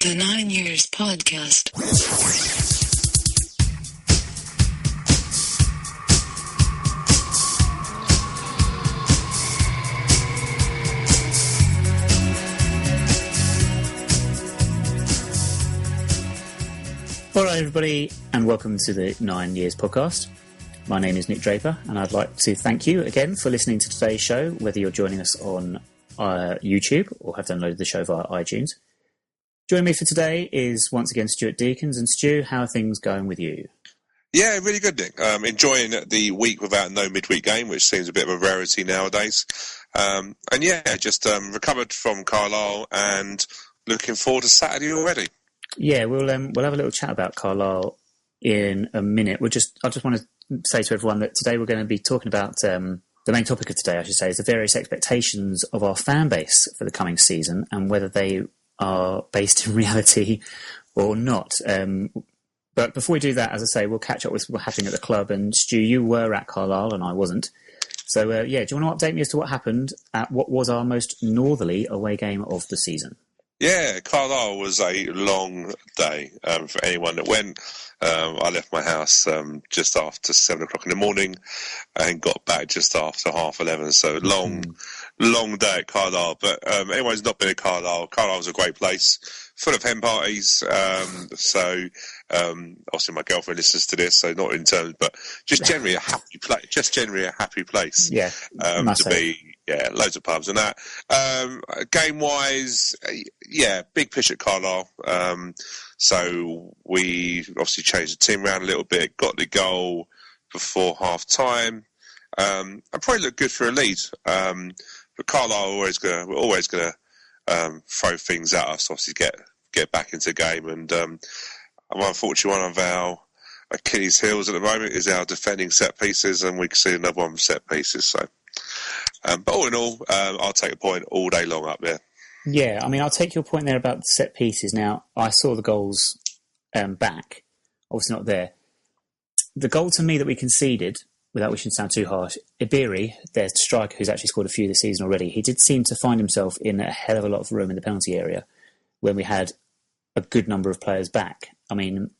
The 9 Years Podcast. All right, everybody, and welcome to the 9 Years Podcast. My name is Nick Draper, and I'd like to thank you again for listening to today's show, whether you're joining us on YouTube or have downloaded the show via iTunes. Joining me for today is once again Stuart Deakins. And Stu, how are things going with you? Yeah, really good, Nick. Enjoying the week without no midweek game, which seems a bit of a rarity nowadays. Just recovered from Carlisle and looking forward to Saturday already. Yeah, we'll have a little chat about Carlisle in a minute. I just want to say to everyone that today we're going to be talking about the main topic of today, I should say, is the various expectations of our fan base for the coming season and whether they are based in reality or not. But before we do that, as I say, we'll catch up with what's happening at the club. And Stu, you were at Carlisle and I wasn't. So, do you want to update me as to what happened at what was our most northerly away game of the season? Yeah, Carlisle was a long day for anyone that went. I left my house just after 7 o'clock in the morning and got back just after 11:30. So long day at Carlisle. But anyone who's not been at Carlisle's a great place, full of hen parties. Obviously my girlfriend listens to this, so not in terms, but just generally a happy place. Just generally a happy place. Yeah, to be. Yeah, loads of pubs and that. Game-wise, big pitch at Carlisle. So we obviously changed the team around a little bit, got the goal before half-time, and probably looked good for a lead. But Carlisle we're always going to throw things at us, obviously get back into the game. And unfortunately, one of our Achilles' heels at the moment is our defending set pieces, and we can see another one from set pieces. So. But all in all, I'll take a point all day long up there. Yeah, I mean, I'll take your point there about the set pieces. Now, I saw the goals back. Obviously not there. The goal to me that we conceded, without wishing to sound too harsh, Iberi, their striker who's actually scored a few this season already, he did seem to find himself in a hell of a lot of room in the penalty area when we had a good number of players back. I mean,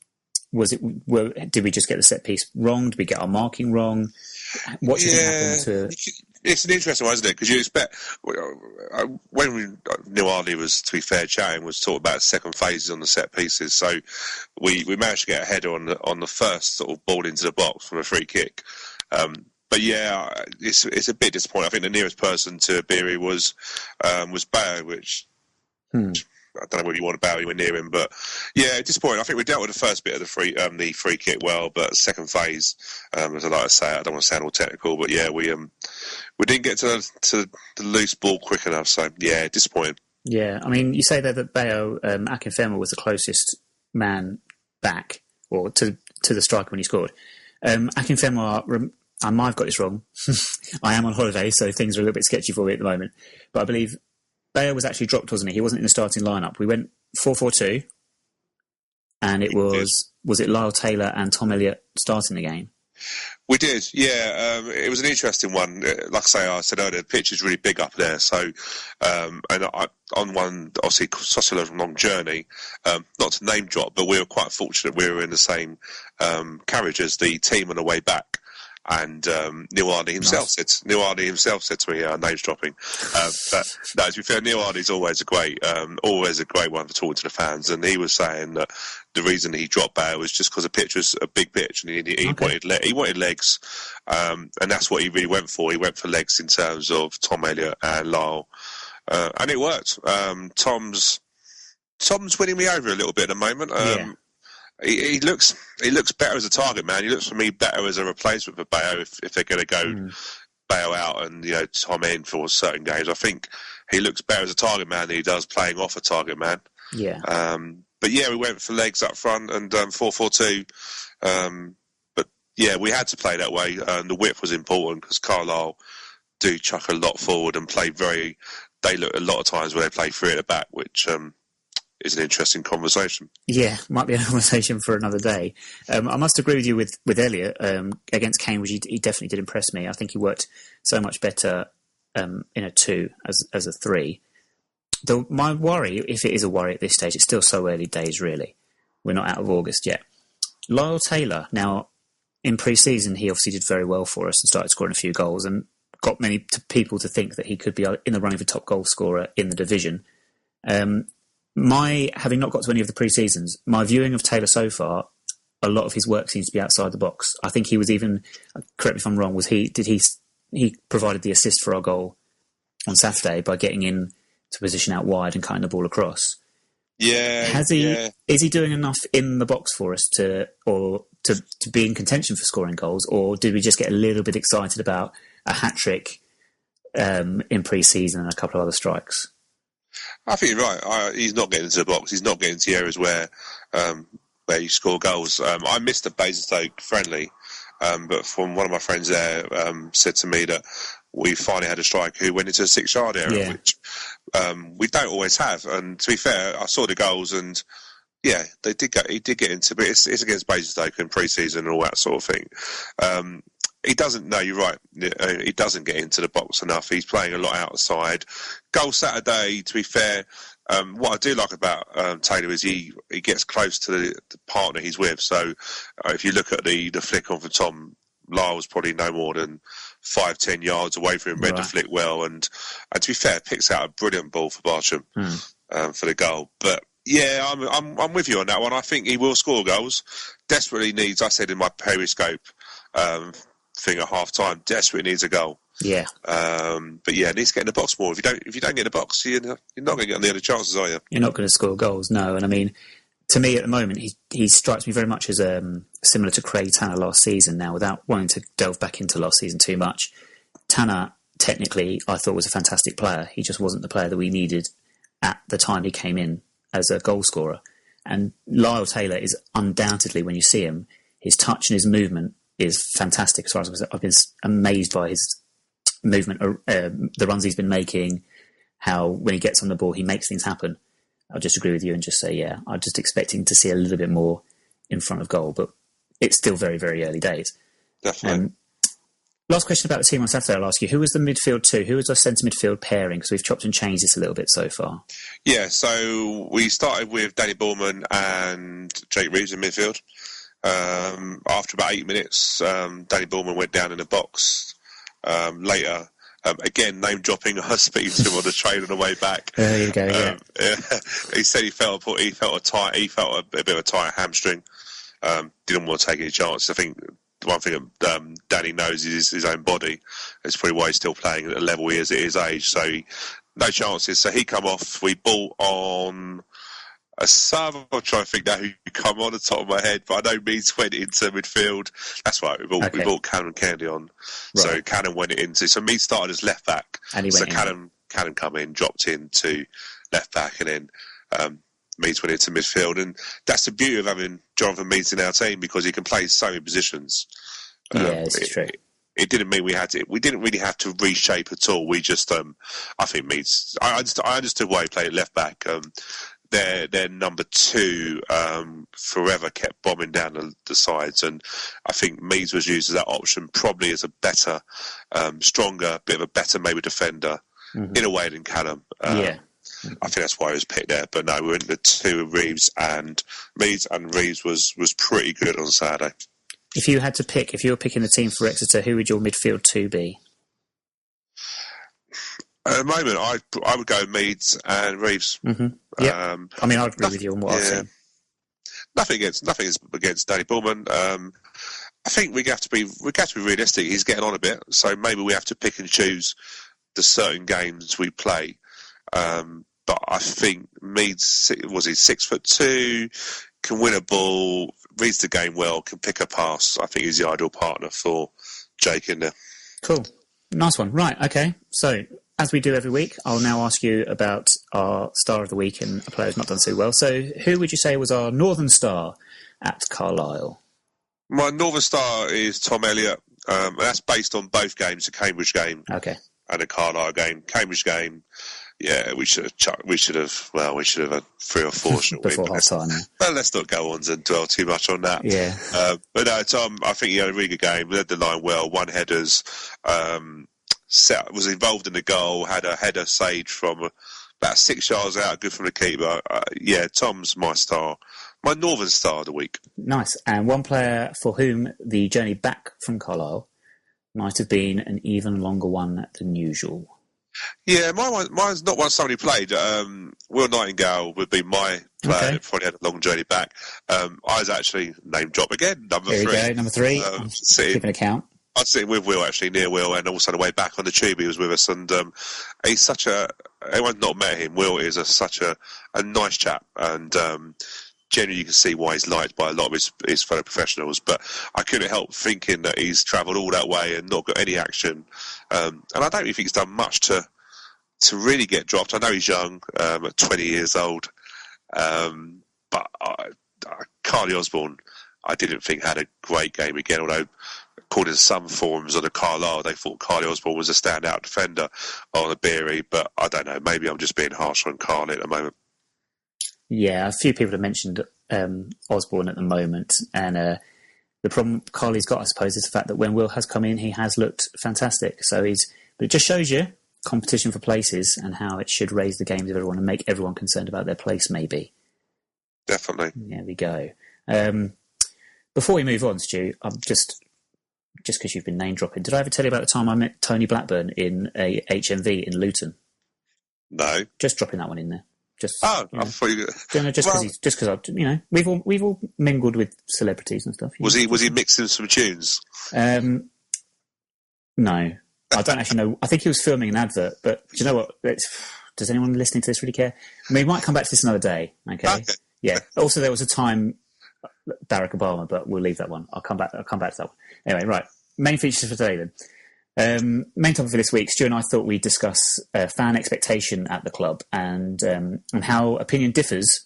did we just get the set piece wrong? Did we get our marking wrong? What do you think happened to... It's an interesting one, isn't it? Because you expect... When Neil Ardley was, to be fair, chatting, was talking about second phases on the set pieces. So we managed to get a header on the first sort of ball into the box from a free kick. But yeah, it's a bit disappointing. I think the nearest person to Beery was Bayo, which... I don't know whether you want to bow anywhere near him, but yeah, disappointing. I think we dealt with the first bit of the free kick well, but second phase, as I like to say, I don't want to sound all technical, but yeah, we didn't get to the loose ball quick enough. So yeah, disappointing. Yeah, I mean, you say there that Bayo Akinfenwa was the closest man back, or to the striker when he scored. Akinfenwa, I might have got this wrong. I am on holiday, so things are a little bit sketchy for me at the moment, but I believe Bayo was actually dropped, wasn't he? He wasn't in the starting lineup. We went 4-4-2, and it was it Lyle Taylor and Tom Elliott starting the game? We did, yeah. It was an interesting one. Like I said earlier, the pitch is really big up there. So, on one, obviously, such a long journey, not to name drop, but we were quite fortunate we were in the same carriage as the team on the way back. And Neil Ardley himself said to me, names dropping. But no, to be fair, Neil Ardley's always a great one for talking to the fans. And he was saying that the reason he dropped Bayo was just because the pitch was a big pitch, and he wanted legs, and that's what he really went for. He went for legs in terms of Tom Elliott and Lyle, and it worked. Tom's winning me over a little bit at the moment. Yeah. He looks better as a target man. He looks for me better as a replacement for Bayo if they're going to go Bayo out and Tom in for certain games. I think he looks better as a target man than he does playing off a target man. Yeah. But yeah, we went for legs up front and 4-4-2. But yeah, we had to play that way. The width was important because Carlisle do chuck a lot forward and play They look a lot of times where they play three at the back, which is an interesting conversation. Yeah, might be a conversation for another day. I must agree with you with Elliott against Cambridge. He definitely did impress me. I think he worked so much better in a 2 as a 3. My worry, if it is a worry at this stage, it's still so early days, really. We're not out of August yet. Lyle Taylor, now, in pre-season, he obviously did very well for us and started scoring a few goals and got many people to think that he could be in the running for top goal scorer in the division. Having not got to any of the pre-seasons, my viewing of Taylor so far, a lot of his work seems to be outside the box. I think he was even, correct me if I'm wrong, he provided the assist for our goal on Saturday by getting in to position out wide and cutting the ball across. Yeah. Is he doing enough in the box for us to be in contention for scoring goals, or did we just get a little bit excited about a hat-trick in pre-season and a couple of other strikes? I think you're right. He's not getting into the box. He's not getting into the areas where you score goals. I missed the Basingstoke friendly, but from one of my friends there said to me that we finally had a striker who went into the 6-yard area, which we don't always have. And to be fair, I saw the goals and yeah, he did get into, but it's against Basingstoke in pre-season and all that sort of thing. He doesn't. No, you're right. He doesn't get into the box enough. He's playing a lot outside. Goal Saturday, to be fair, what I do like about Taylor is he gets close to the partner he's with. So if you look at the flick on for Tom, Lyle was probably no more than 5-10 yards away from him, read the flick well, and to be fair, picks out a brilliant ball for Bartram for the goal. But yeah, I'm with you on that one. I think he will score goals. Desperately needs, I said in my periscope thing at half time, desperately needs a goal. Yeah. But yeah, needs to get in the box more. If you don't get in the box, you're not going to get on the other chances, are you? You're not going to score goals, no. And I mean, to me at the moment, he strikes me very much as similar to Craig Tanner last season. Now, without wanting to delve back into last season too much, Tanner technically I thought was a fantastic player. He just wasn't the player that we needed at the time he came in as a goal scorer. And Lyle Taylor is undoubtedly, when you see him, his touch and his movement is fantastic. As far as I've been amazed by his movement, the runs he's been making, how when he gets on the ball he makes things happen. I'll just agree with you and just say, yeah, I'm just expecting to see a little bit more in front of goal, but it's still very, very early days. Definitely. Last question about the team on Saturday, I'll ask you. Who was the midfield two? Who was our centre midfield pairing? Because we've chopped and changed this a little bit so far. Yeah, so we started with Danny Borman and Jake Reeves in midfield. After about 8 minutes, Danny Borman went down in the box. Later, again, name dropping, I was speaking to him on the train on the way back. There you go, yeah. He said he felt a bit of a tight hamstring. Didn't want to take any chances. I think the one thing that Danny knows is his own body. That's probably why he's still playing at the level he is at his age. So no chances. So he come off. We bought on a sub. I'm trying to think now who come on the top of my head, but I know Meads went into midfield. That's right. We bought Cannon Candy on. Right. So Cannon went into. So Meads started as left back. And he went in. Cannon come in, dropped into left back, and then Meads went into midfield. And that's the beauty of having Jonathan Meads in our team, because he can play so many positions. Yeah, this is true. It didn't mean we didn't really have to reshape at all. We just, I think Meads. I understood why he played left back. Their number two forever kept bombing down the sides, and I think Meads was used as that option, probably as a better, stronger, bit of a better maybe defender in a way than Callum. I think that's why he was picked there. But no, we went the two of Reeves and Meads, and Reeves was pretty good on Saturday. If you had to pick, if you were picking the team for Exeter, who would your midfield two be? At the moment, I would go Meads and Reeves. Mm-hmm. Yeah, I mean, I'd agree with you on what I've seen. Nothing against Danny Bullman. I think we have to be realistic. He's getting on a bit, so maybe we have to pick and choose the certain games we play. But I think Meads, was he 6'2", can win a ball, reads the game well, can pick a pass. I think he's the ideal partner for Jake in there. Cool, nice one. Right, okay, so. As we do every week, I'll now ask you about our star of the week and a player who's not done so well. So who would you say was our Northern Star at Carlisle? My Northern Star is Tom Elliott. That's based on both games, the Cambridge game and the Carlisle game. Cambridge game, yeah, we should have had 3 or 4 short before half time. Well, let's not go on and dwell too much on that. Yeah. But no, Tom, I think he had a really good game, led the line well, won headers, was involved in the goal, had a header saved from about 6 yards out, good from the keeper. Yeah, Tom's my star, my northern star of the week. Nice. And one player for whom the journey back from Carlisle might have been an even longer one than usual. Yeah, mine's not one somebody played. Will Nightingale would be my player that probably had a long journey back. I was actually name drop again, number Here 3. Here we go, number 3. I'm keeping account. I was sitting with Will, actually, near Will, and also on the way back on the tube he was with us, and he's such a... Anyone's not met him, Will is such a nice chap, and generally you can see why he's liked by a lot of his fellow professionals, but I couldn't help thinking that he's travelled all that way and not got any action, and I don't really think he's done much to really get dropped. I know he's young, at 20 years old, but Carly Osborne, I didn't think had a great game again, although according to some forums on the Carlisle, they thought Carly Osborne was a standout defender on the Beery, but I don't know, maybe I'm just being harsh on Carly at the moment. Yeah, a few people have mentioned Osborne at the moment, and the problem Carly's got, I suppose, is the fact that when Will has come in, he has looked fantastic. But it just shows you competition for places and how it should raise the games of everyone and make everyone concerned about their place, maybe. Definitely. There we go. Before we move on, Stu, I'm just because you've been name dropping, did I ever tell you about the time I met Tony Blackburn in a HMV in Luton? No. Just dropping that one in there. I thought you... Just because we've all mingled with celebrities and stuff. Was he mixing some tunes? No, I don't actually know. I think he was filming an advert, but do you know what? Does anyone listening to this really care? I mean, we might come back to this another day. Okay. Yeah. Also, there was a time Barack Obama, but we'll leave that one. I'll come back to that one. Anyway, right. Main features for today then. Main topic for this week, Stu and I thought we'd discuss fan expectation at the club and how opinion differs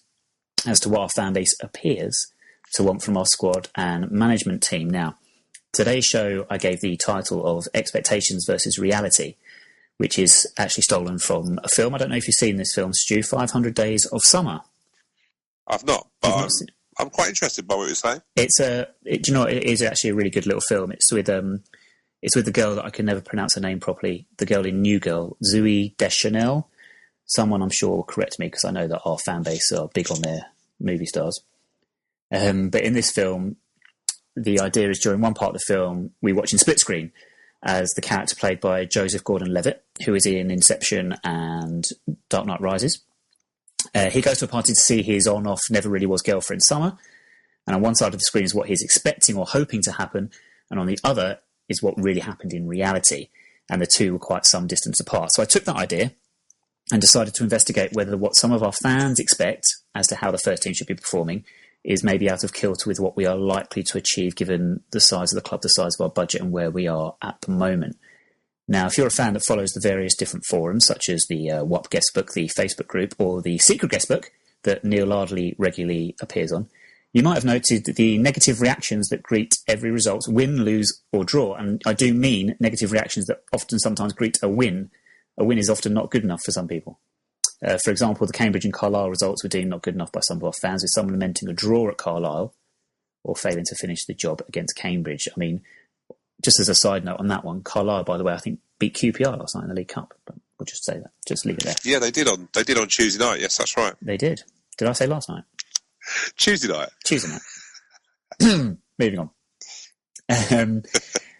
as to what our fan base appears to want from our squad and management team. Now, today's show I gave the title of Expectations versus Reality, which is actually stolen from a film. I don't know if you've seen this film, Stu, 500 Days of Summer. I've not, but I'm quite interested by what you're saying. It is actually a really good little film. It's with the girl that I can never pronounce her name properly, the girl in New Girl, Zooey Deschanel. Someone I'm sure will correct me because I know that our fan base are big on their movie stars. But in this film, the idea is during one part of the film, we watch in split screen as the character played by Joseph Gordon-Levitt, who is in Inception and Dark Knight Rises. He goes to a party to see his on-off, never-really-was girlfriend, Summer. And on one side of the screen is what he's expecting or hoping to happen, and on the other is what really happened in reality. And the two were quite some distance apart. So I took that idea and decided to investigate whether what some of our fans expect as to how the first team should be performing is maybe out of kilter with what we are likely to achieve given the size of the club, the size of our budget, and where we are at the moment. Now, if you're a fan that follows the various different forums, such as the WAP Guestbook, the Facebook group, or the secret guestbook that Neil Lardley regularly appears on, you might have noted the negative reactions that greet every result, win, lose, or draw. And I do mean negative reactions that often sometimes greet a win. A win is often not good enough for some people. For example, the Cambridge and Carlisle results were deemed not good enough by some of our fans, with some lamenting a draw at Carlisle or failing to finish the job against Cambridge. I mean, just as a side note on that one, Carlisle, by the way, I think beat QPR last night in the League Cup. But we'll just say that. Just leave it there. Yeah, they did on Tuesday night. Yes, that's right. They did. Did I say last night? Tuesday night. Moving on.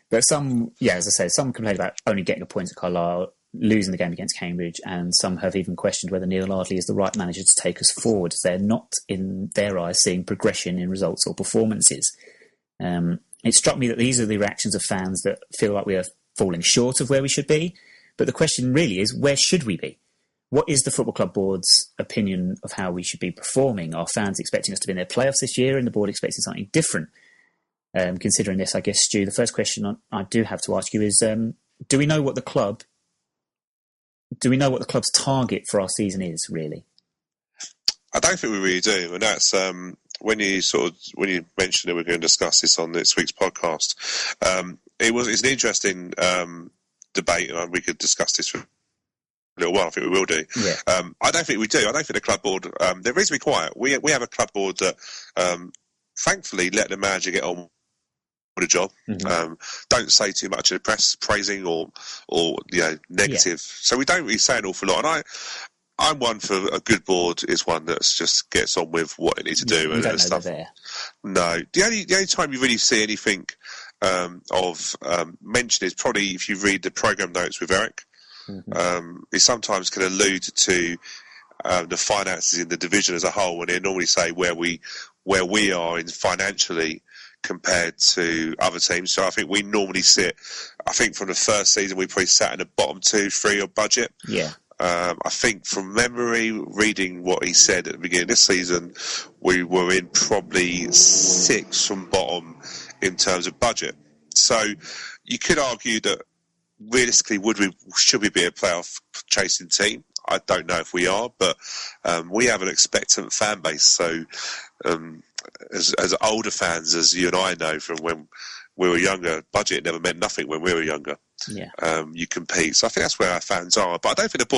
But some, as I say, some complained about only getting a point at Carlisle, losing the game against Cambridge, and some have even questioned whether Neil Lardley is the right manager to take us forward, as they're not, in their eyes, seeing progression in results or performances. It struck me that these are the reactions of fans that feel like we are falling short of where we should be. But the question really is, where should we be? What is the Football Club Board's opinion of how we should be performing? Are fans expecting us to be in their playoffs this year, and the board expecting something different? Considering this, I guess, Stu, the first question I do have to ask you is, do we know what the club's target for our season is, really? I don't think we really do, and that's when you mentioned that we're going to discuss this on this week's podcast. It's an interesting debate, and we could discuss this for a little while. I think we will do. Yeah. I don't think we do. I don't think the club board. They're reasonably quiet. We have a club board that, thankfully, let the manager get on with the job. Mm-hmm. Don't say too much in the press, praising or negative. Yeah. So we don't really say an awful lot. And I'm one for a good board is one that just gets on with what it needs to do You don't know stuff. they're there. No, the only time you really see anything of mention is probably if you read the program notes with Eric. He sometimes can allude to the finances in the division as a whole, and they normally say where we are in financially compared to other teams. So I think we normally sit. I think from the first season we probably sat in the bottom 2-3 of budget. Yeah. I think from memory, reading what he said at the beginning of this season, we were in probably 6 from bottom in terms of budget. So you could argue that realistically, should we be a playoff chasing team? I don't know if we are, but we have an expectant fan base. So as older fans, as you and I know from when we were younger, budget never meant nothing when we were younger. Yeah. You compete. So I think that's where our fans are. But I don't think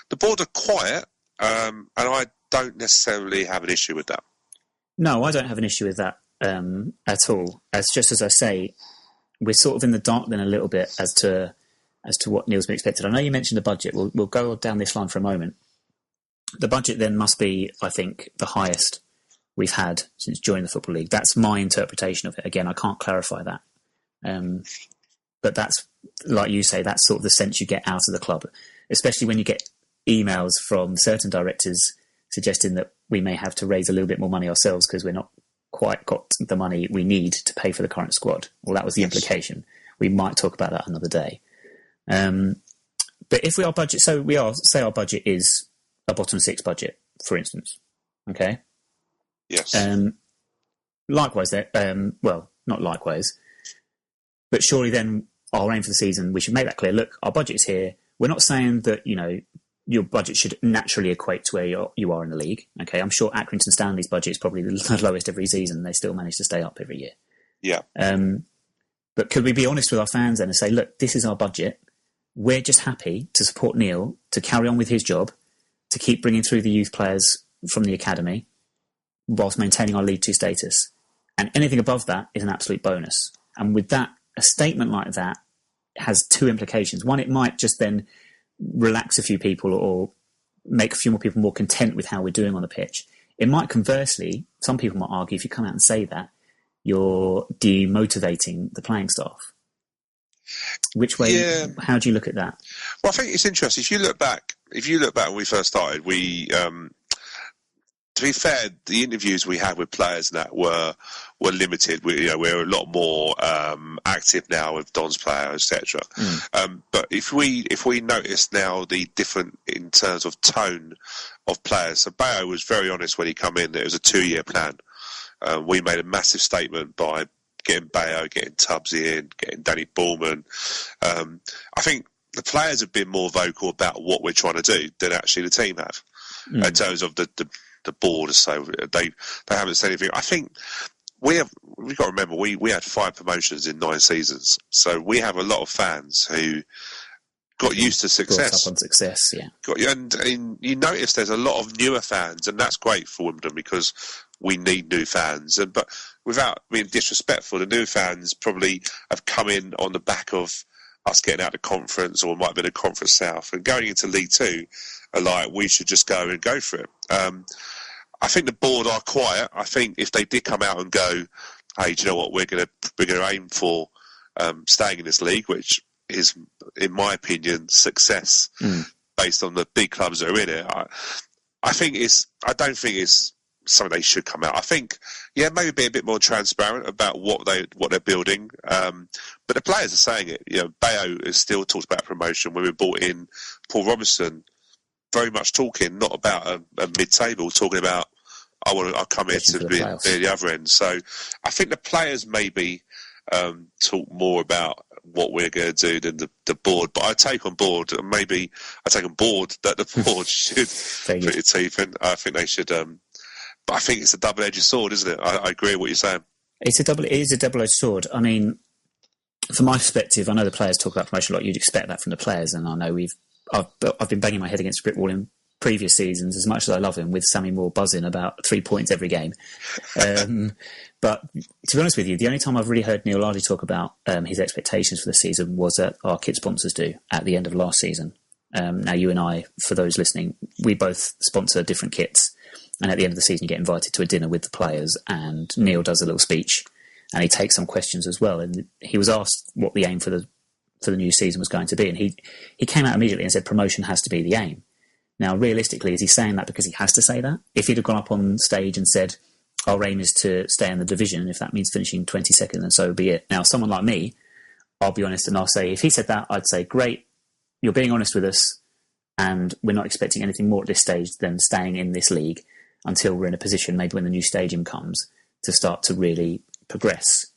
the board are quiet, and I don't necessarily have an issue with that. No, I don't have an issue with that at all. As I say, we're sort of in the dark then a little bit as to what Neil's been expected. I know you mentioned the budget. We'll go down this line for a moment. The budget then must be, I think, the highest we've had since joining the Football League. That's my interpretation of it. Again, I can't clarify that. But that's, like you say, that's sort of the sense you get out of the club, especially when you get emails from certain directors suggesting that we may have to raise a little bit more money ourselves because we're not quite got the money we need to pay for the current squad. Well, that was the implication. We might talk about that another day. But if our budget, say our budget is a bottom 6 budget, for instance, okay? Yes. Likewise, not likewise, but surely then our aim for the season, we should make that clear. Look, our budget is here. We're not saying that, your budget should naturally equate to where you are in the league. Okay, I'm sure Accrington Stanley's budget is probably the lowest every season. They still manage to stay up every year. Yeah. But could we be honest with our fans then and say, look, this is our budget. We're just happy to support Neil to carry on with his job, to keep bringing through the youth players from the academy, whilst maintaining our League 2 status. And anything above that is an absolute bonus. And with that, a statement like that has 2 implications. One, it might just then relax a few people or make a few more people more content with how we're doing on the pitch. It might conversely, some people might argue, if you come out and say that, you're demotivating the playing staff. Which way? Yeah. How do you look at that? Well, I think it's interesting. If you look back when we first started, we, to be fair, the interviews we had with players and that were limited. We're a lot more active now with Don's player, etc. But if we notice now the different in terms of tone of players, so Bayo was very honest when he come in that it was a 2-year plan. We made a massive statement by getting Bayo, getting Tubbsy in, getting Danny Bullman. I think the players have been more vocal about what we're trying to do than actually the team have in terms of the board. So they haven't said anything. I think we've got to remember we had 5 promotions in 9 seasons, so we have a lot of fans who got used to success. Brought up on success, yeah. And you notice there's a lot of newer fans, and that's great for Wimbledon because we need new fans. But without being disrespectful, the new fans probably have come in on the back of us getting out of the conference, or it might have been a Conference South, and going into League 2 are like, we should just go for it. I think the board are quiet. I think if they did come out and go, hey, do you know what, we're going to aim for staying in this league, which is, in my opinion, success based on the big clubs that are in it. I don't think it's something they should come out. I think, maybe be a bit more transparent about what they're building. But the players are saying it. Bayo has still talked about promotion. When we brought in Paul Robinson, very much talking not about a mid-table, talking about I'll come here to be the other end. So I think the players maybe talk more about what we're going to do than the board. But I take on board that the board should put its teeth in. I think they should. But I think it's a double-edged sword, isn't it? I agree with what you're saying. It is a double-edged sword. I mean, from my perspective, I know the players talk about promotion a lot. You'd expect that from the players, and I know I've been banging my head against a brick wall in previous seasons, as much as I love him, with Sammy Moore buzzing about 3 points every game. But to be honest with you, the only time I've really heard Neil Lardy talk about his expectations for the season was that our kit sponsors do at the end of last season. Now, you and I, for those listening, we both sponsor different kits. And at the end of the season, you get invited to a dinner with the players, and Neil does a little speech, and he takes some questions as well. And he was asked what the aim for the new season was going to be, and he came out immediately and said promotion has to be the aim. Now, realistically, is he saying that because he has to say that? If he'd have gone up on stage and said, our aim is to stay in the division, and if that means finishing 22nd, then so be it. Now, someone like me, I'll be honest, and I'll say, if he said that, I'd say, great, you're being honest with us, and we're not expecting anything more at this stage than staying in this league until we're in a position, maybe when the new stadium comes, to start to really progress.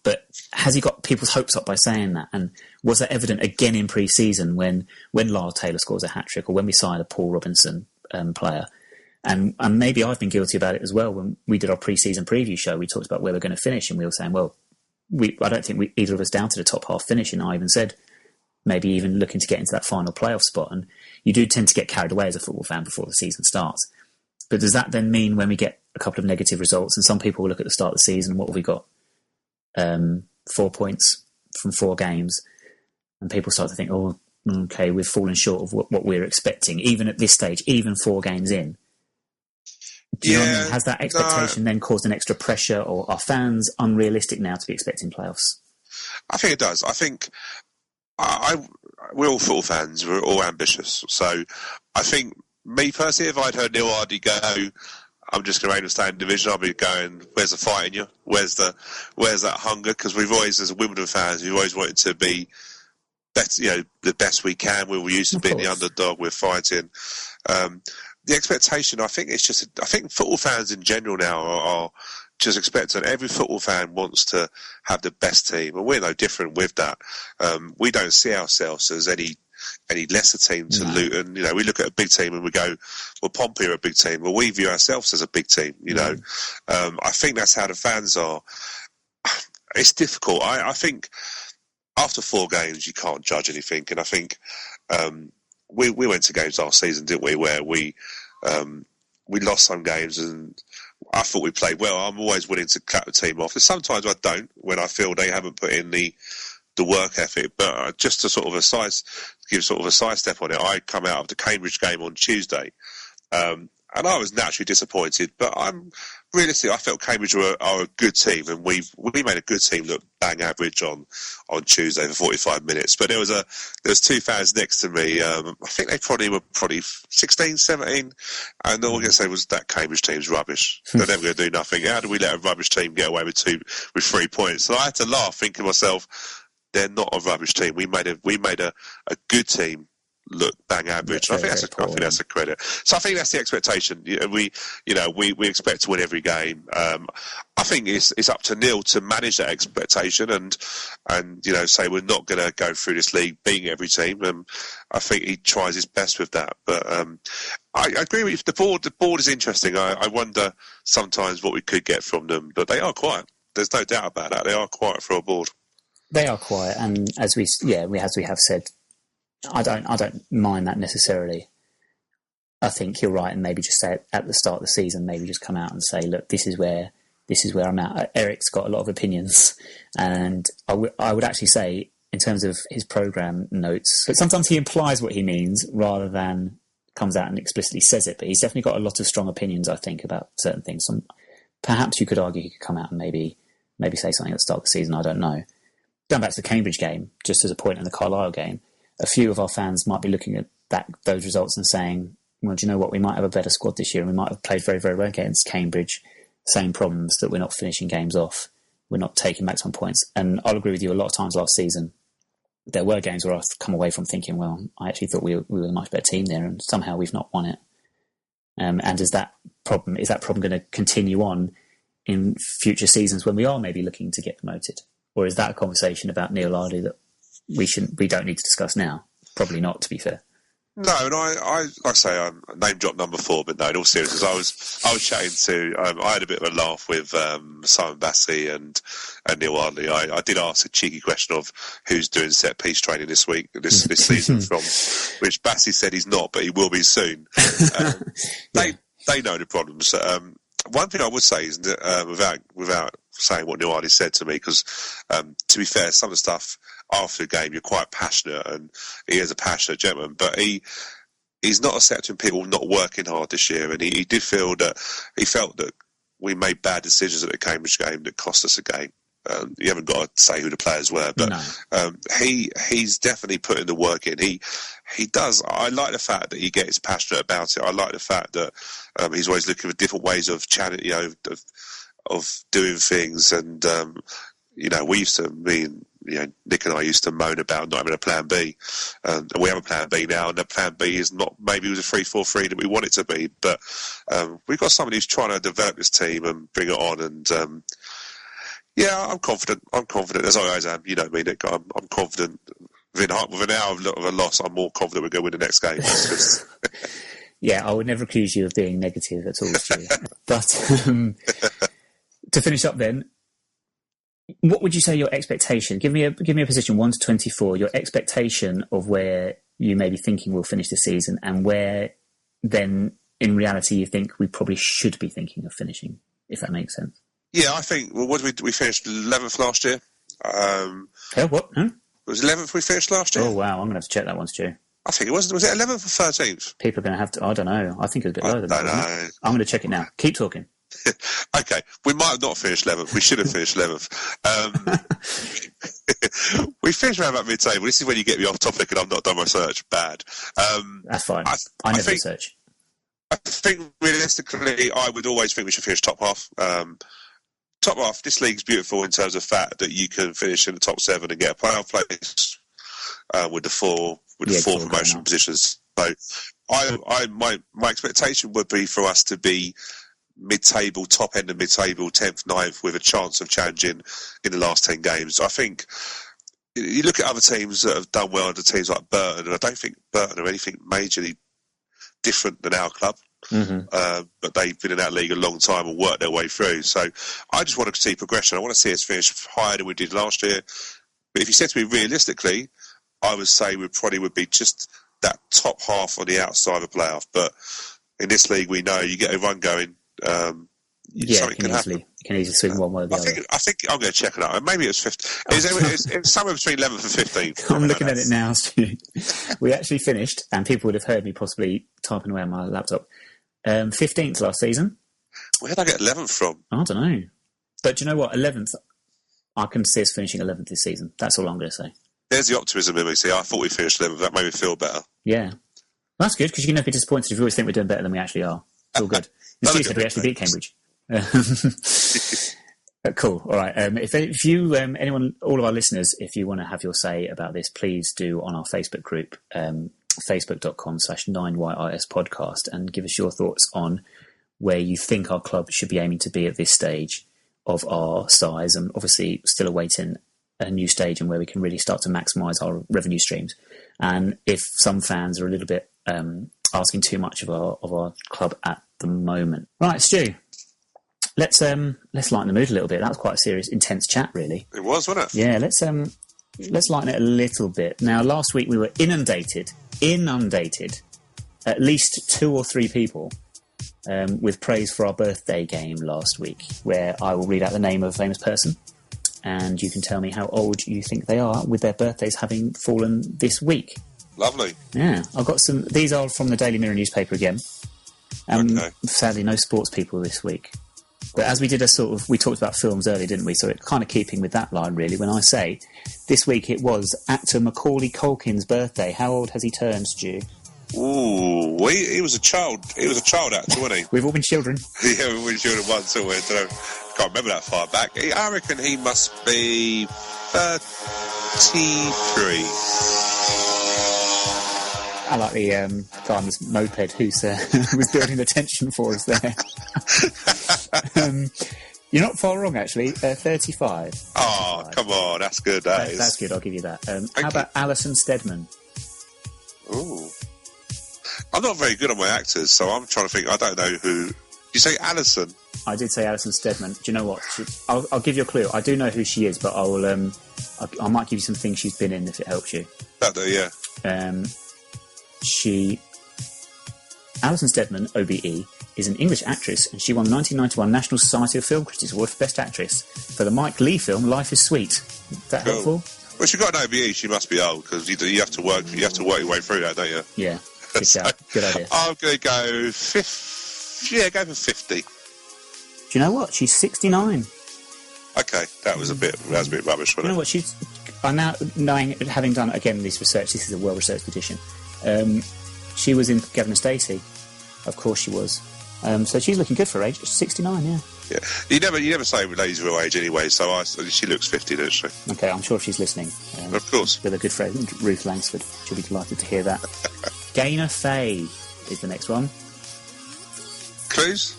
But has he got people's hopes up by saying that? And was that evident again in pre-season when Lyle Taylor scores a hat-trick, or when we signed a Paul Robinson player? And maybe I've been guilty about it as well. When we did our pre-season preview show, we talked about where we're going to finish, and we were saying, well, I don't think either of us down to the top half finish. And I even said, maybe even looking to get into that final playoff spot. And you do tend to get carried away as a football fan before the season starts. But does that then mean when we get a couple of negative results, and some people will look at the start of the season, what have we got? 4 points from 4 games, and people start to think, oh, okay, we've fallen short of what we're expecting, even at this stage, even 4 games in. Do you know what I mean? Has that expectation then caused an extra pressure, or are fans unrealistic now to be expecting playoffs? I think it does. I think we're all football fans. We're all ambitious. So I think, me personally, if I'd heard Neil Hardy go, I'm just going to aim to stay in division, I'll be going, where's the fight in you? Where's that hunger? Because we've always, as Wimbledon fans, we've always wanted to be better, the best we can. We were used to being the underdog. We're fighting. The expectation, I think football fans in general now are just expecting. Every football fan wants to have the best team, and we're no different with that. We don't see ourselves as any lesser team to Luton. We look at a big team and we go, well, Pompey are a big team. Well, we view ourselves as a big team, I think that's how the fans are. It's difficult. I think after 4 games, you can't judge anything. And I think we went to games last season, didn't we, where we lost some games, and I thought we played well. I'm always willing to cut the team off. And sometimes I don't, when I feel they haven't put in the work ethic. But just to give a sidestep on it, I come out of the Cambridge game on Tuesday, and I was naturally disappointed. But I'm realistic. I felt Cambridge are a good team, and we made a good team look bang average on Tuesday for 45 minutes. But there was 2 fans next to me. I think they were 16, 17, and all I can say was that Cambridge team's rubbish. They're never going to do nothing. How do we let a rubbish team get away with 3 points? So I had to laugh, thinking to myself, they're not a rubbish team. We made a good team look bang average. I think that's a credit. So I think that's the expectation. We expect to win every game. I think it's up to Neil to manage that expectation and say we're not going to go through this league beating every team. I think he tries his best with that. But I agree with you. The board is interesting. I wonder sometimes what we could get from them, but they are quiet. There's no doubt about that. They are quiet for a board. They are quiet, and as we have said, I don't mind that necessarily. I think you're right, and maybe just say at the start of the season, maybe just come out and say, look, this is where I'm at. Eric's got a lot of opinions, and I would actually say, in terms of his programme notes, but sometimes he implies what he means rather than comes out and explicitly says it. But he's definitely got a lot of strong opinions, I think, about certain things. Perhaps you could argue he could come out and maybe say something at the start of the season. I don't know. Going back to the Cambridge game, just as a point in the Carlisle game, a few of our fans might be looking at those results and saying, well, do you know what? We might have a better squad this year, and we might have played very, very well against Cambridge. Same problems, that we're not finishing games off. We're not taking maximum points. And I'll agree with you, a lot of times last season, there were games where I've come away from thinking, well, I actually thought we were a much better team there, and somehow we've not won it. And is that problem going to continue on in future seasons when we are maybe looking to get promoted? Or is that a conversation about Neil Hardy that we don't need to discuss now? Probably not, to be fair. No, and I like I say, I name drop number 4, but no, in all seriousness, I was chatting to. I had a bit of a laugh with Simon Bassey and Neil Hardy. I did ask a cheeky question of who's doing set piece training this season from which Bassey said he's not, but he will be soon. They know the problems. One thing I would say is that without saying what Neil Hardy said to me, because to be fair, some of the stuff after the game, you're quite passionate, and he is a passionate gentleman, but he's not accepting people not working hard this year, and he felt that we made bad decisions at the Cambridge game that cost us a game. You haven't got to say who the players were, but no. He's definitely putting the work in. He does. I like the fact that he gets passionate about it. I like the fact that he's always looking for different ways of of doing things. And Nick and I used to moan about not having a plan B, and we have a plan B now. And the plan B is not maybe it was a 3-4-3 that we want it to be, but we've got somebody who's trying to develop this team and bring it on. And yeah, I'm confident. As I always am. You know me, Nick. I'm confident. Within an hour of a loss, I'm more confident we're going to win the next game. Yeah, I would never accuse you of being negative at all, Stu. But to finish up then, what would you say your expectation? Give me a position 1 to 24. Your expectation of where you may be thinking we'll finish the season, and where then in reality you think we probably should be thinking of finishing, if that makes sense. Yeah, I think. Well, what did we finished 11th last year? What? Huh? It was 11th we finished last year. Oh wow, I'm going to have to check that one, Stu. I think it was. Was it 11th or 13th? People are going to have to. I don't know. I think it was a bit lower than that. I don't know. I'm going to check it now. Keep talking. Okay, we might have not finished 11th. We should have finished 11th. We finished around about mid-table. This is when you get me off topic and I've not done my search. Bad. That's fine. I never search. I think realistically, I would always think we should finish top half. Top half. This league's beautiful in terms of fact that you can finish in the top 7 and get a playoff place with the four promotion positions. So, my expectation would be for us to be mid-table, top end of mid-table, 10th, 9th, with a chance of challenging in the last 10 games. I think you look at other teams that have done well, the teams like Burton, and I don't think Burton are anything majorly different than our club. Mm-hmm. But they've been in that league a long time and worked their way through. So I just want to see progression. I want to see us finish higher than we did last year. But if you said to me realistically, I would say we probably would be just that top half on the outside of playoff. But in this league, we know you get a run going. Something can happen. You can easily swing one way or the other. I think I'm going to check it out. Maybe it was 15th. It's somewhere between 11th and 15th. I'm looking at it now. We actually finished, and people would have heard me possibly typing away on my laptop. 15th last season. Where did I get 11th from? I don't know. But do you know what? 11th, I can see us finishing 11th this season. That's all I'm going to say. There's the optimism in me. See, I thought we finished 11th. That made me feel better. Yeah. That's good, because you can never be disappointed if you always think we're doing better than we actually are. It's all good. Stu said we actually beat Cambridge. Cool. All right. If you, anyone, all of our listeners, if you want to have your say about this, please do on our Facebook group, facebook.com/9YIS podcast, and give us your thoughts on where you think our club should be aiming to be at this stage of our size, and obviously still awaiting a new stage and where we can really start to maximise our revenue streams. And if some fans are a little bit asking too much of our club at the moment. Right, Stu, let's lighten the mood a little bit. That was quite a serious, intense chat, really. It was, wasn't it? Yeah, let's lighten it a little bit. Now, last week we were inundated, at least 2 or 3 people with praise for our birthday game last week, where I will read out the name of a famous person, and you can tell me how old you think they are with their birthdays having fallen this week. Lovely. Yeah, I've got some. These are from the Daily Mirror newspaper again. Okay. Sadly, no sports people this week. But as we did we talked about films earlier, didn't we? So it's kind of keeping with that line, really, when I say this week it was actor Macaulay Culkin's birthday. How old has he turned, Stu? Ooh, he was a child. He was a child actor, wasn't he? We've all been children. Yeah, we've been children once, so I can't remember that far back. I reckon he must be 33. I like the guy on this moped who's was building the tension for us there. You're not far wrong, actually. 35. Oh, 35. Come on, that's good. That's good. I'll give you that. How about Alison Steadman? Ooh, I'm not very good on my actors, so I'm trying to think. I don't know who. You say Alison? I did say Alison Steadman. Do you know what? I'll give you a clue. I do know who she is, but I might give you some things she's been in if it helps you. That do, yeah. Alison Steadman, OBE, is an English actress, and she won the 1991 National Society of Film Critics Award for Best Actress for the Mike Leigh film Life is Sweet. Is that helpful? Well, she's got an OBE. She must be old because you have to work. You have to work your way through that, don't you? Yeah. Good shout. Good idea. I'm going to go 50. Yeah, go for 50. Do you know what? She's 69. Okay, that was a bit rubbish, wasn't You know what? I'm now knowing, having done again this research. This is a well-researched edition. She was in Gavin and Stacey. Of course, she was. So she's looking good for her age. She's 69. Yeah. Yeah, you never say ladies real age anyway. So she looks 50, doesn't she? Okay, I'm sure if she's listening. Of course. With a good friend, Ruth Langsford, she'll be delighted to hear that. Gaynor Faye is the next one. Clues?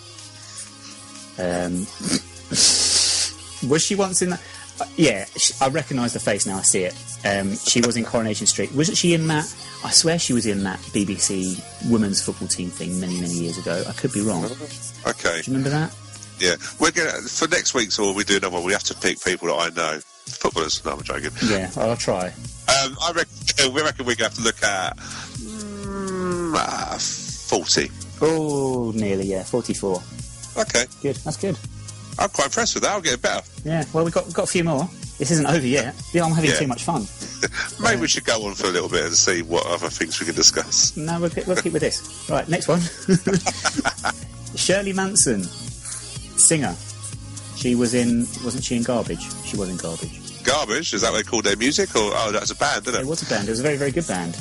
Was she once in that? Yeah, I recognise the face now. I see it. She was in Coronation Street. Wasn't she in that? I swear she was in that BBC women's football team thing many years ago. I could be wrong. Okay. Do you remember that? Yeah, we're gonna for next week's or we do another one. We have to pick people that I know. Footballers. No, I'm joking. Yeah, I'll try. We reckon we're going to have to look at 40. Oh, nearly. Yeah, 44. Okay, Good. That's good. I'm quite impressed with that. I'll get better. Yeah. Well, we've got a few more. This isn't over yet. Yeah, I'm having too much fun. Maybe we should go on for a little bit and see what other things we can discuss. No, we'll keep with this. Right, next one. Shirley Manson, singer. She was in... Wasn't she in Garbage? She was in Garbage. Garbage? Is that what they call their music? Or that's a band, isn't it? It was a band. It was a very, very good band.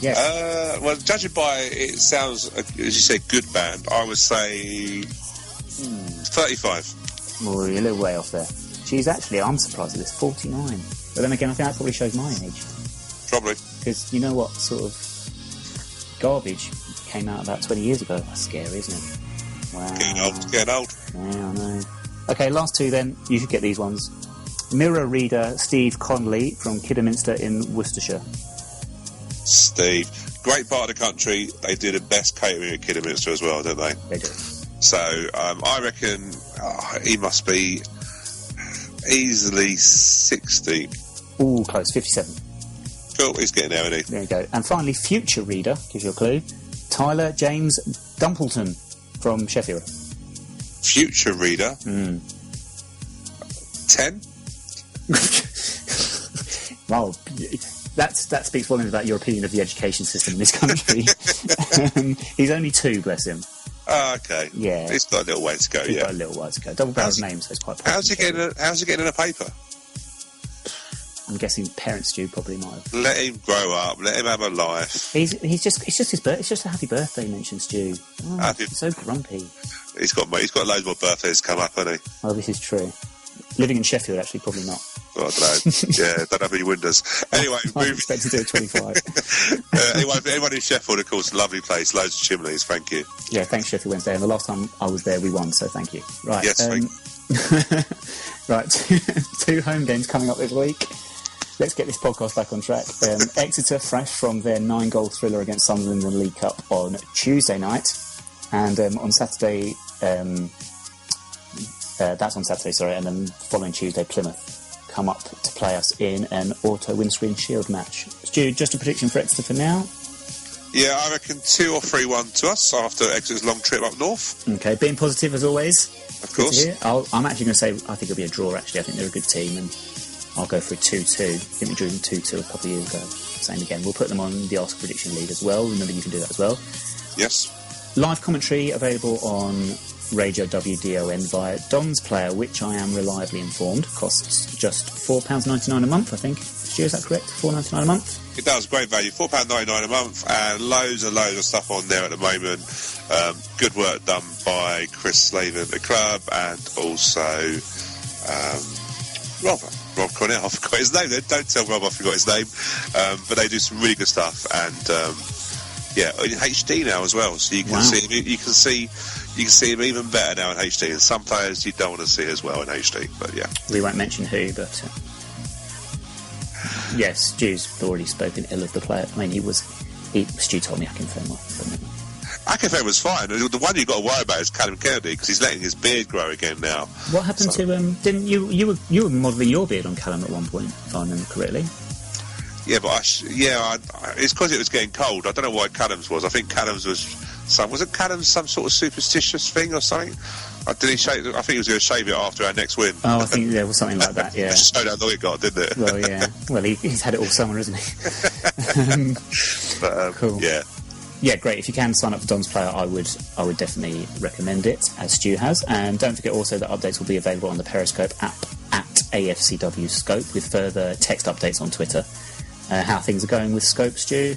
Yeah. Well, judging by it sounds, as you say, good band, I would say 35. Well, you're a little way off there. She's actually, I'm surprised at this, 49. But then again, I think that probably shows my age. Probably. Because you know what sort of Garbage came out about 20 years ago. That's scary, isn't it? Wow. Getting old. Yeah, I know. Okay, last two then. You should get these ones. Mirror reader Steve Conley from Kidderminster in Worcestershire. Steve. Great part of the country. They do the best catering at Kidderminster as well, don't they? They do. So I reckon he must be easily 60. Ooh, close, 57. Cool, he's getting there, isn't he? There you go. And finally, future reader, gives you a clue, Tyler James Dumpleton from Sheffield. Future reader? 10? Well, that speaks volumes about your opinion of the education system in this country. He's only 2, bless him. Okay. Yeah. He's got a little way to go, He's got a little way to go. Double-barreled name, so it's quite popular. How's he getting in a paper? I'm guessing parents do probably might have. Let him grow up. Let him have a life. It's just his birth. It's just a happy birthday mentioned, Stu. Oh, he's so grumpy. He's got loads more birthdays come up, hasn't he? Oh, this is true. Living in Sheffield, actually, probably not. Oh, I don't know. Yeah, don't have any windows. Anyway, I expect to do a 25. anyone in Sheffield, of course, lovely place, loads of chimneys. Thank you. Yeah, thanks Sheffield Wednesday. And the last time I was there, we won, so thank you. Right. Yes, right. 2 home games coming up this week. Let's get this podcast back on track. Exeter fresh from their 9-goal thriller against Sunderland in the League Cup on Tuesday night, and on Saturday. That's on Saturday, sorry, and then following Tuesday, Plymouth come up to play us in an Auto Windscreen Shield match. Stu, just a prediction for Exeter for now? Yeah, I reckon 2 or 3-1 to us after Exeter's long trip up north. Okay, being positive as always. Of course. I'm actually going to say I think it'll be a draw, actually. I think they're a good team, and I'll go for a 2-2. I think we drew them 2-2 a couple of years ago. Same again. We'll put them on the Ask Prediction League as well. Remember, you can do that as well. Yes. Live commentary available on Radio WDON via Don's Player, which I am reliably informed costs just £4.99 a month, I think. Stu, is that correct? £4.99 a month? It does, great value. £4.99 a month, and loads and loads of stuff on there at the moment. Good work done by Chris Slaven at the club, and also Rob Cornell. I forgot his name then. Don't tell Rob I forgot his name. But they do some really good stuff, and in HD now as well. So you can see him. You can see him even better now in HD. And some players you don't want to see as well in HD. But yeah, we won't mention who, but yes, Stu's already spoken ill of the player. I mean, Stu told me Akinfenwa. Akinfenwa was fine. The one you've got to worry about is Callum Kennedy, because he's letting his beard grow again now. What happened to didn't you were modelling your beard on Callum at one point, if I remember correctly? Yeah, but it's because it was getting cold. I don't know why Callum's was. I think Callum's was some sort of superstitious thing or something. Did he shave? I think he was going to shave it after our next win. Oh, I think there was something like that. Yeah. It showed how long it got, didn't it? Well, yeah. Well, he's had it all summer, hasn't he? Cool. Yeah. Yeah, great. If you can sign up for Don's Player, I would definitely recommend it, as Stu has. And don't forget also that updates will be available on the Periscope app at AFCW Scope, with further text updates on Twitter. How things are going with Scope, Stu?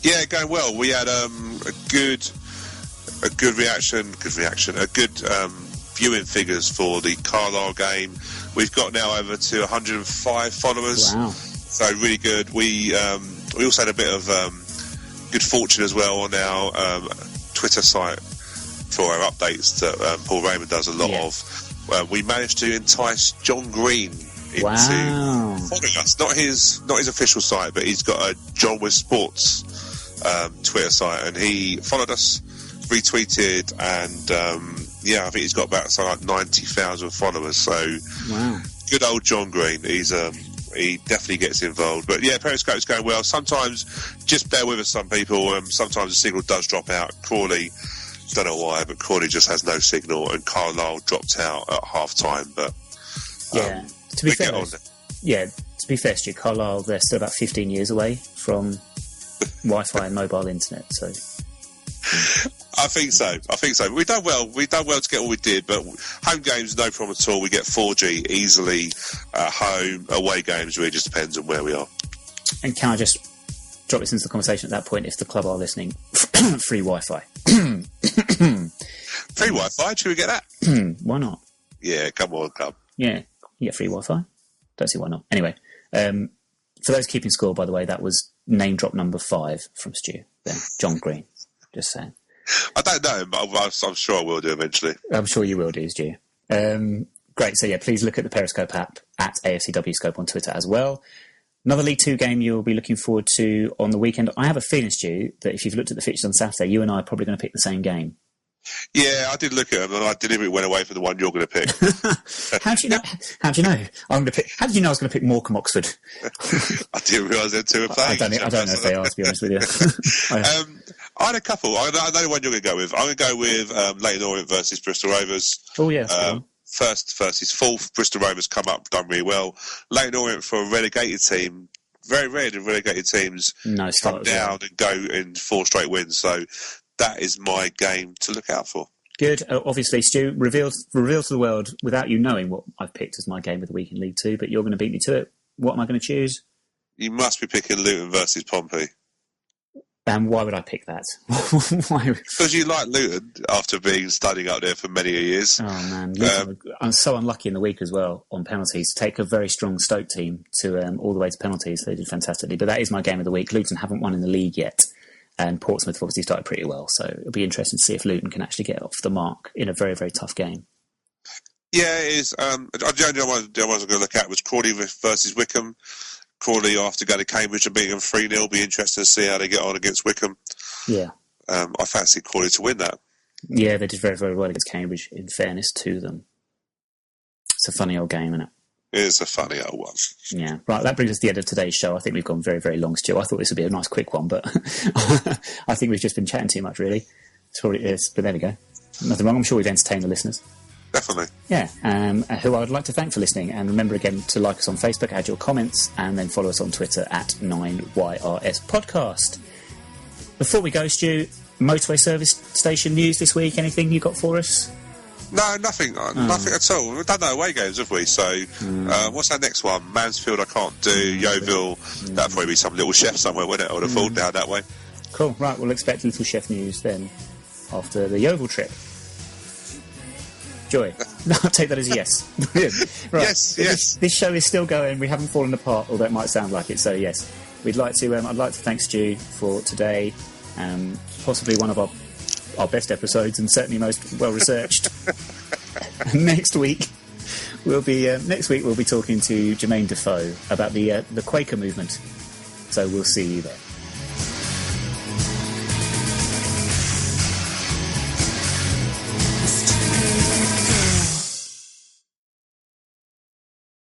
Yeah, going well. We had a good reaction, viewing figures for the Carlisle game. We've got now over to 105 followers. Wow. So really good. We also had a bit of good fortune as well on our Twitter site for our updates that Paul Raymond does a lot of. We managed to entice John Green into following us. Not his official site, but he's got a John with Sports Twitter site, and he followed us, retweeted, and I think he's got about something like 90,000 followers. So good old John Green. He definitely gets involved. But yeah, Periscope's going well. Sometimes, just bear with us, some people. Sometimes the signal does drop out. Crawley, don't know why, but Crawley just has no signal, and Carlisle dropped out at half time. But to be fair, Stu, Carlisle, they're still about 15 years away from Wi-Fi and mobile internet. So I think so. We've done well. We've done well to get what we did, but home games, no problem at all. We get 4G easily. Home, away games, really just depends on where we are. And can I just drop this into the conversation at that point, if the club are listening? Free Wi-Fi. Free Wi-Fi? Should we get that? Why not? Yeah, come on, club. Yeah, you get free Wi-Fi. Don't see why not. Anyway, for those keeping score, by the way, that was name drop number 5 from Stu. Then John Green. Just saying. I don't know, but I'm sure I will do eventually. I'm sure you will do, Stu. Great. So yeah, please look at the Periscope app at AFCW Scope on Twitter as well. Another League 2 game you'll be looking forward to on the weekend. I have a feeling, Stu, that if you've looked at the fixtures on Saturday, you and I are probably going to pick the same game. Yeah, I did look at them, and I deliberately went away from the one you're going to pick. How do you know? How did you know I was going to pick Morecambe Oxford? I didn't realise them two were playing. I don't know if they are, to be honest with you. I had a couple. I know the one you're going to go with. I'm going to go with Leyton Orient versus Bristol Rovers. Oh, yeah. First versus fourth. Bristol Rovers come up, done really well. Leyton Orient, for a relegated team, very rare in relegated teams come down and go in 4 straight wins. So that is my game to look out for. Good. Obviously, Stu, reveal to the world without you knowing what I've picked as my game of the week in League 2, but you're going to beat me to it. What am I going to choose? You must be picking Luton versus Pompey. And why would I pick that? Why? Because you like Luton after being studying up there for many years. Oh, man. Luton, I'm so unlucky in the week as well on penalties. Take a very strong Stoke team to all the way to penalties. They did fantastically. But that is my game of the week. Luton haven't won in the league yet. And Portsmouth obviously started pretty well. So it'll be interesting to see if Luton can actually get off the mark in a very, very tough game. Yeah, it is. The only one I was going to look at was Crawley versus Wickham. Crawley, after going to Cambridge and beating them 3-0, be interested to see how they get on against Wickham. Yeah. I fancy Crawley to win that. Yeah, they did very, very well against Cambridge, in fairness to them. It's a funny old game, isn't it? It is a funny old one. Yeah. Right, that brings us to the end of today's show. I think we've gone very, very long, Stu. I thought this would be a nice quick one, but I think we've just been chatting too much, really. That's what it is. But there we go. Nothing wrong. I'm sure we've entertained the listeners. Definitely. Yeah, who I would like to thank for listening. And remember again to like us on Facebook, add your comments, and then follow us on Twitter at 9YRS Podcast. Before we go, Stu, motorway service station news this week. Anything you got for us? No, nothing. Nothing at all. We've done no away games, have we? So what's our next one? Mansfield I can't do. Yeovil, that'll probably be some little chef somewhere, wouldn't it? I would have thought down that way. Cool. Right, we'll expect little chef news then after the Yeovil trip. Joy. I'll take that as a yes. Right. Yes. This show is still going. We haven't fallen apart, although it might sound like it. So yes, we'd like to. I'd like to thank Stu for today. Possibly one of our best episodes and certainly most well researched. Next week we'll be talking to Jermaine Defoe about the Quaker movement. So we'll see you there.